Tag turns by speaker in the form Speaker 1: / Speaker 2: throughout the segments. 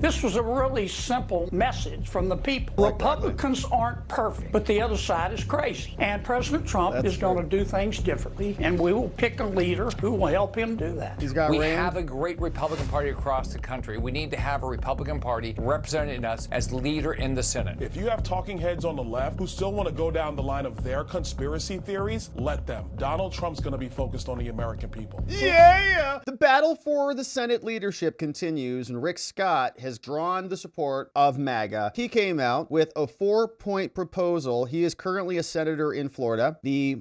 Speaker 1: This was a really simple message from the people. Republicans aren't perfect, but the other side is crazy. And President Trump is going to do things differently, and we will pick a leader who will help him do that.
Speaker 2: We have a great Republican Party across the country. We need to have a Republican Party representing us as leader in the Senate.
Speaker 3: If you have talking heads on the left who still want to go down the line of their conspiracy theories, let them. Donald Trump's going to be focused on the American people.
Speaker 4: Yeah! The battle for the Senate leadership continues, and Rick Scott has drawn the support of MAGA. He came out with a 4-point proposal. He is currently a senator in Florida,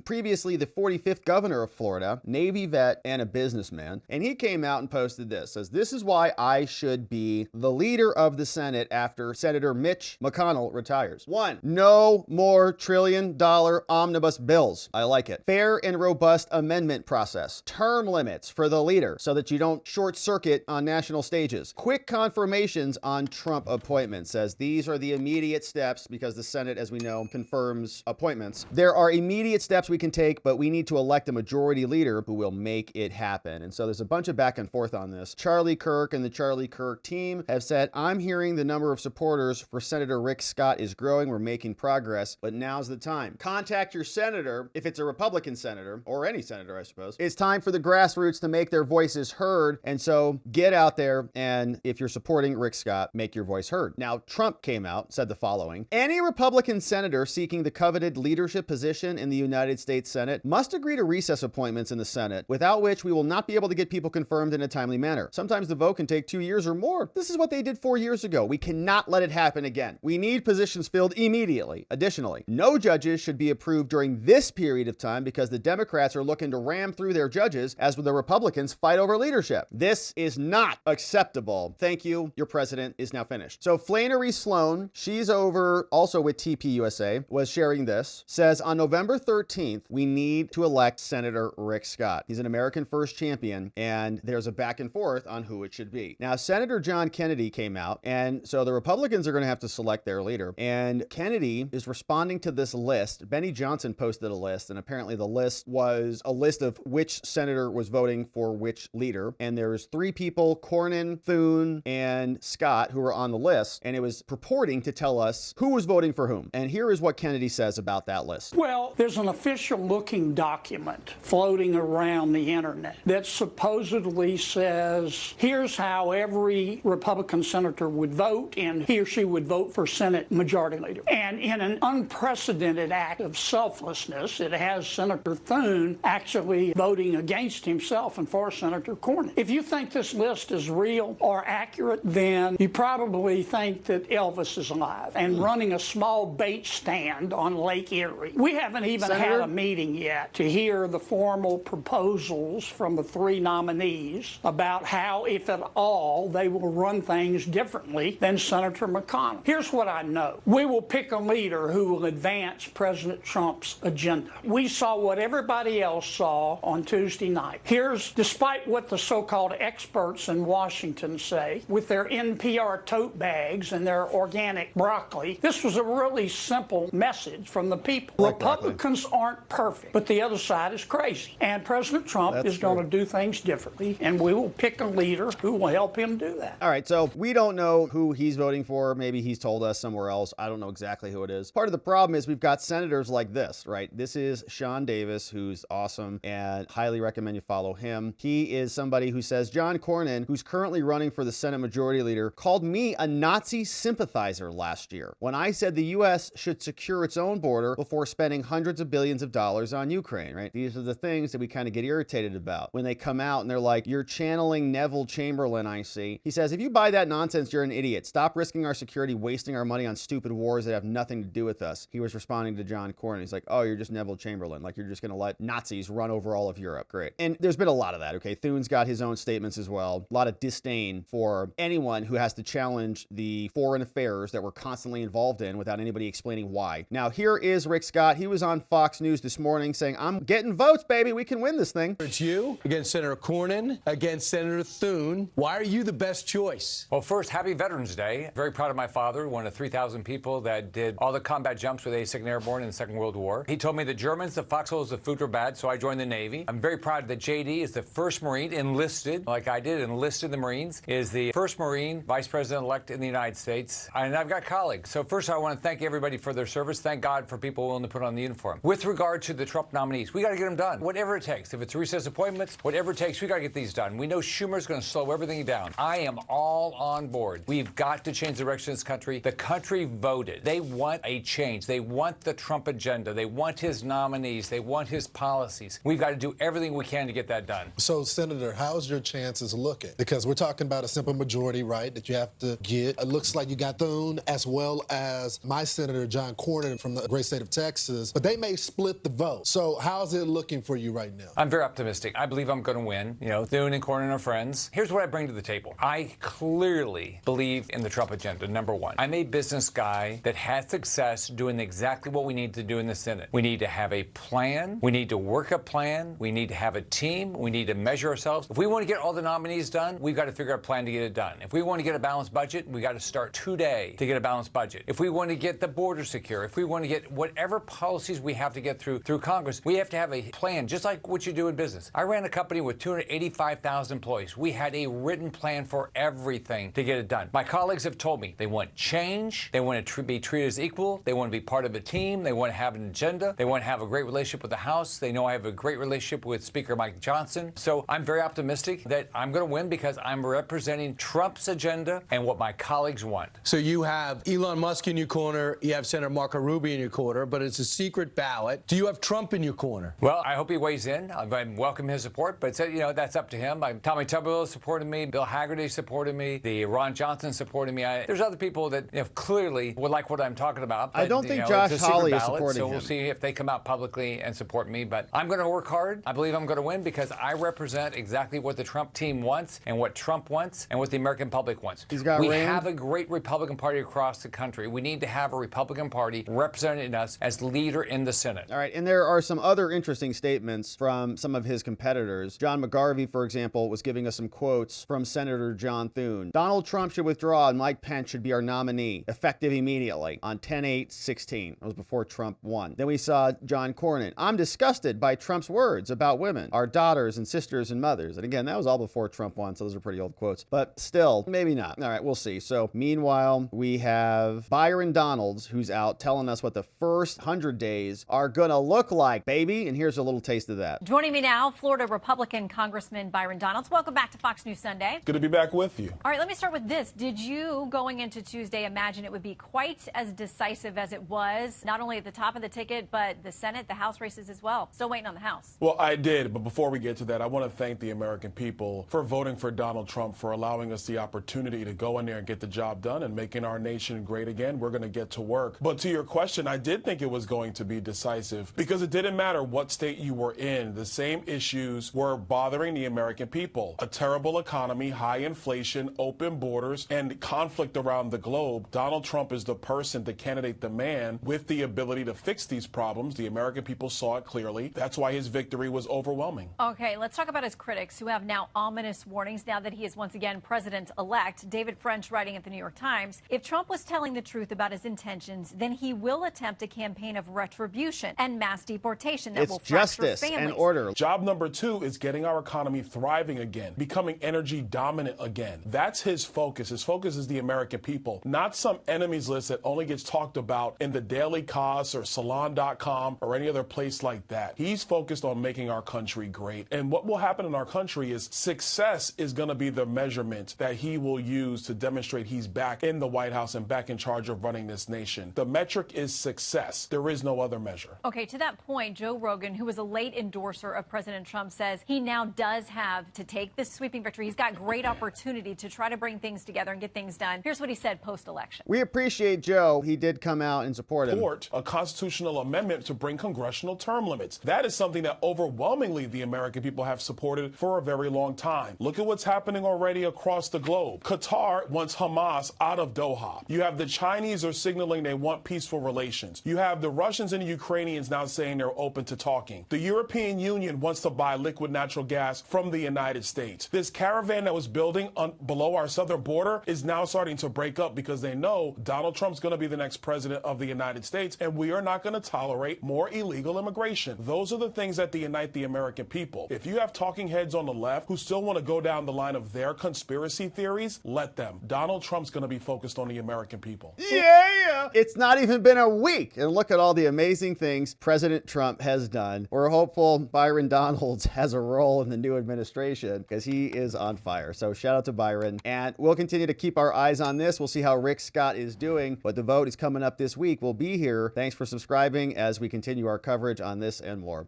Speaker 4: previously the 45th governor of Florida, Navy vet, and a businessman. And he came out and posted this, says, "This is why I should be the leader of the Senate after Senator Mitch McConnell retires. 1, no more trillion-dollar omnibus bills." I like it. Fair and robust amendment process. Term limits for the leader so that you don't short circuit on national stages. Quick confirmations on Trump appointments. Says these are the immediate steps because the Senate, as we know, confirms appointments. There are immediate steps we can take, but we need to elect a majority leader who will make it happen. And so there's a bunch of back and forth on this. Charlie Kirk and the Charlie Kirk team have said, "I'm hearing the number of supporters for Senator Rick Scott is growing. We're making progress, but now's the time. Contact your senator if it's a Republican senator, or any senator, I suppose. It's time for the grassroots to make their voices heard. And so get out there, and if you're supporting Rick Scott, make your voice heard." Now, Trump came out, said the following: "Any Republican senator seeking the coveted leadership position in the United States Senate must agree to recess appointments in the Senate, without which we will not be able to get people confirmed in a timely manner. Sometimes the vote can take 2 years or more. This is what they did 4 years ago. We cannot let it happen again. We need positions filled immediately. Additionally, no judges should be approved during this period of time because the Democrats are looking to ram through their judges as the Republicans fight over leadership. This is not acceptable. Thank you. Your president is now finished." So Flannery Sloan, she's over also with TPUSA, was sharing this, says on November 13th, we need to elect Senator Rick Scott. He's an American first champion, and there's a back and forth on who it should be. Now, Senator John Kennedy came out, and so the Republicans are going to have to select their leader, and Kennedy is responding to this list. Benny Johnson posted a list, and apparently the list was a list of which senator was voting for which leader, and there's 3 people, Cornyn, Thune, and Scott, who were on the list, and it was purporting to tell us who was voting for whom. And here is what Kennedy says about that list.
Speaker 1: Well, there's an official-looking document floating around the internet that supposedly says, here's how every Republican senator would vote, and he or she would vote for Senate Majority Leader. And in an unprecedented act of selflessness, it has Senator Thune actually voting against himself and for Senator Cornyn. If you think this list is real or accurate, then you probably think that Elvis is alive and running a small bait stand on Lake Erie. We haven't even had a meeting yet to hear the formal proposals from the 3 nominees about how, if at all, they will run things differently than Senator McConnell. Here's what I know. We will pick a leader who will advance President Trump's agenda. We saw what everybody else saw on Tuesday night. Despite what the so-called experts in Washington say, with their NPR tote bags and their organic broccoli, this was a really simple message from the people. Republicans aren't perfect, but the other side is crazy. And President Trump is going to do things differently, and we will pick a leader who will help him do that.
Speaker 4: All right, so we don't know who he's voting for. Maybe he's told us somewhere else. I don't know exactly who it is. Part of the problem is we've got senators like this, right? This is Sean Davis, who's awesome, and highly recommend you follow him. He is somebody who says, John Cornyn, who's currently running for the Senate Majority Leader, called me a Nazi sympathizer last year when I said the U.S. should secure its own border before spending hundreds of billions of dollars on Ukraine, right? These are the things that we kind of get irritated about when they come out and they're like, you're channeling Neville Chamberlain, I see. He says, if you buy that nonsense, you're an idiot. Stop risking our security, wasting our money on stupid wars that have nothing to do with us. He was responding to John Cornyn. He's like, oh, you're just Neville Chamberlain. Like, you're just going to let Nazis run over all of Europe. Great. And there's been a lot of that, okay? Thune's got his own statements as well. A lot of disdain for anyone who has to challenge the foreign affairs that we're constantly involved in without anybody explaining why. Now, here is Rick Scott. He was on Fox News this morning saying, I'm getting votes, baby. We can win this thing.
Speaker 5: It's you against Senator Cornyn, against Senator Thune. Why are you the best choice?
Speaker 2: Well, first, happy Veterans Day. Very proud of my father, one of 3,000 people that did all the combat jumps with 82nd Airborne in the Second World War. He told me the Germans, the foxholes, the food were bad, so I joined the Navy. I'm very proud that JD is the first Marine enlisted, like I did, enlisted in the Marines, is the first Marine 2016, Vice President-elect in the United States, and I've got colleagues. So first, I want to thank everybody for their service. Thank God for people willing to put on the uniform. With regard to the Trump nominees, we got to get them done. Whatever it takes. If it's recess appointments, whatever it takes, we got to get these done. We know Schumer's going to slow everything down. I am all on board. We've got to change the direction of this country. The country voted. They want a change. They want the Trump agenda. They want his nominees. They want his policies. We've got to do everything we can to get that done.
Speaker 6: So, Senator, how's your chances looking? Because we're talking about a simple majority, right, that you have to get. It looks like you got Thune as well as my Senator John Cornyn from the great state of Texas, but they may split the vote. So how's it looking for you right now?
Speaker 2: I'm very optimistic. I believe I'm going to win. You know, Thune and Cornyn are friends. Here's what I bring to the table. I clearly believe in the Trump agenda, number one. I'm a business guy that had success doing exactly what we need to do in the Senate. We need to have a plan. We need to work a plan. We need to have a team. We need to measure ourselves. If we want to get all the nominees done, we've got to figure out a plan to get it done. If we want to get a balanced budget, we got to start today to get a balanced budget. If we want to get the border secure, if we want to get whatever policies we have to get through Congress, we have to have a plan, just like what you do in business. I ran a company with 285,000 employees. We had a written plan for everything to get it done. My colleagues have told me they want change. They want to be treated as equal. They want to be part of a team. They want to have an agenda. They want to have a great relationship with the House. They know I have a great relationship with Speaker Mike Johnson. So I'm very optimistic that I'm going to win because I'm representing Trump's agenda and what my colleagues want.
Speaker 5: So you have Elon Musk in your corner, you have Senator Marco Rubio in your corner, but it's a secret ballot. Do you have Trump in your corner?
Speaker 2: Well, I hope he weighs in. I welcome his support, but that's up to him. Tommy Tuberville supported me. Bill Haggerty supported me. Ron Johnson supported me. There's other people that clearly would like what I'm talking about. But,
Speaker 4: I don't think Josh Hawley is supporting
Speaker 2: so
Speaker 4: him.
Speaker 2: We'll see if they come out publicly and support me. But I'm going to work hard. I believe I'm going to win because I represent exactly what the Trump team wants and what Trump wants and what the American public wants.
Speaker 4: We
Speaker 2: have a great Republican Party across the country. We need to have a Republican Party representing us as leader in the Senate.
Speaker 4: All right, and there are some other interesting statements from some of his competitors. John McGarvey, for example, was giving us some quotes from Senator John Thune. Donald Trump should withdraw and Mike Pence should be our nominee, effective immediately, on 10/8/16. That was before Trump won. Then we saw John Cornyn. I'm disgusted by Trump's words about women, our daughters and sisters and mothers. And again, that was all before Trump won, so those are pretty old quotes. But still, maybe not. All right, we'll see. So meanwhile, we have Byron Donalds, who's out telling us what the first 100 days are going to look like, baby. And here's a little taste of that.
Speaker 7: Joining me now, Florida Republican Congressman Byron Donalds. Welcome back to Fox News Sunday.
Speaker 3: Good to be back with you.
Speaker 7: All right, let me start with this. Did you, going into Tuesday, imagine it would be quite as decisive as it was, not only at the top of the ticket, but the Senate, the House races as well? Still waiting on the House.
Speaker 3: Well, I did, but before we get to that, I want to thank the American people for voting for Donald Trump, for allowing us the opportunity to go in there and get the job done and making our nation great again. We're going to get to work. But to your question, I did think it was going to be decisive because it didn't matter what state you were in. The same issues were bothering the American people. A terrible economy, high inflation, open borders, and conflict around the globe. Donald Trump is the person, the candidate, the man with the ability to fix these problems. The American people saw it clearly. That's why his victory was overwhelming.
Speaker 7: Okay, let's talk about his critics who have now ominous warnings now that he is once again president-elect. David French writing at the New York Times, if Trump was telling the truth about his intentions, then he will attempt a campaign of retribution and mass deportation that will fracture
Speaker 4: justice
Speaker 7: families.
Speaker 4: and order.
Speaker 3: Job number 2 is getting our economy thriving again, becoming energy dominant again. That's his focus. His focus is the American people, not some enemies list that only gets talked about in the Daily Kos or Salon.com or any other place like that. He's focused on making our country great. And what will happen in our country is success is going to be the measurement that he will use to demonstrate he's back in the White House and back in charge of running this nation. The metric is success. There is no other measure.
Speaker 7: Okay, to that point, Joe Rogan, who was a late endorser of President Trump, says he now does have to take this sweeping victory. He's got great opportunity to try to bring things together and get things done. Here's what he said post-election.
Speaker 4: We appreciate Joe. He did come out and support him.
Speaker 3: Support a constitutional amendment to bring congressional term limits. That is something that overwhelmingly the American people have supported for a very long time. Look at what's happening already across the globe. Qatar wants Hamas out of Doha. You have the Chinese are signaling they want peaceful relations. You have the Russians and the Ukrainians now saying they're open to talking. The European Union wants to buy liquid natural gas from the United States. This caravan that was building below our southern border is now starting to break up because they know Donald Trump's going to be the next president of the United States, and we are not going to tolerate more illegal immigration. Those are the things that unite the American people. If you have talking heads on the left who still want to go down the line of their conspiracy theories, primaries, let them. Donald Trump's going to be focused on the American people.
Speaker 4: Yeah! It's not even been a week, and look at all the amazing things President Trump has done. We're hopeful Byron Donalds has a role in the new administration because he is on fire. So shout out to Byron, and we'll continue to keep our eyes on this. We'll see how Rick Scott is doing, but the vote is coming up this week. We'll be here. Thanks for subscribing as we continue our coverage on this and more.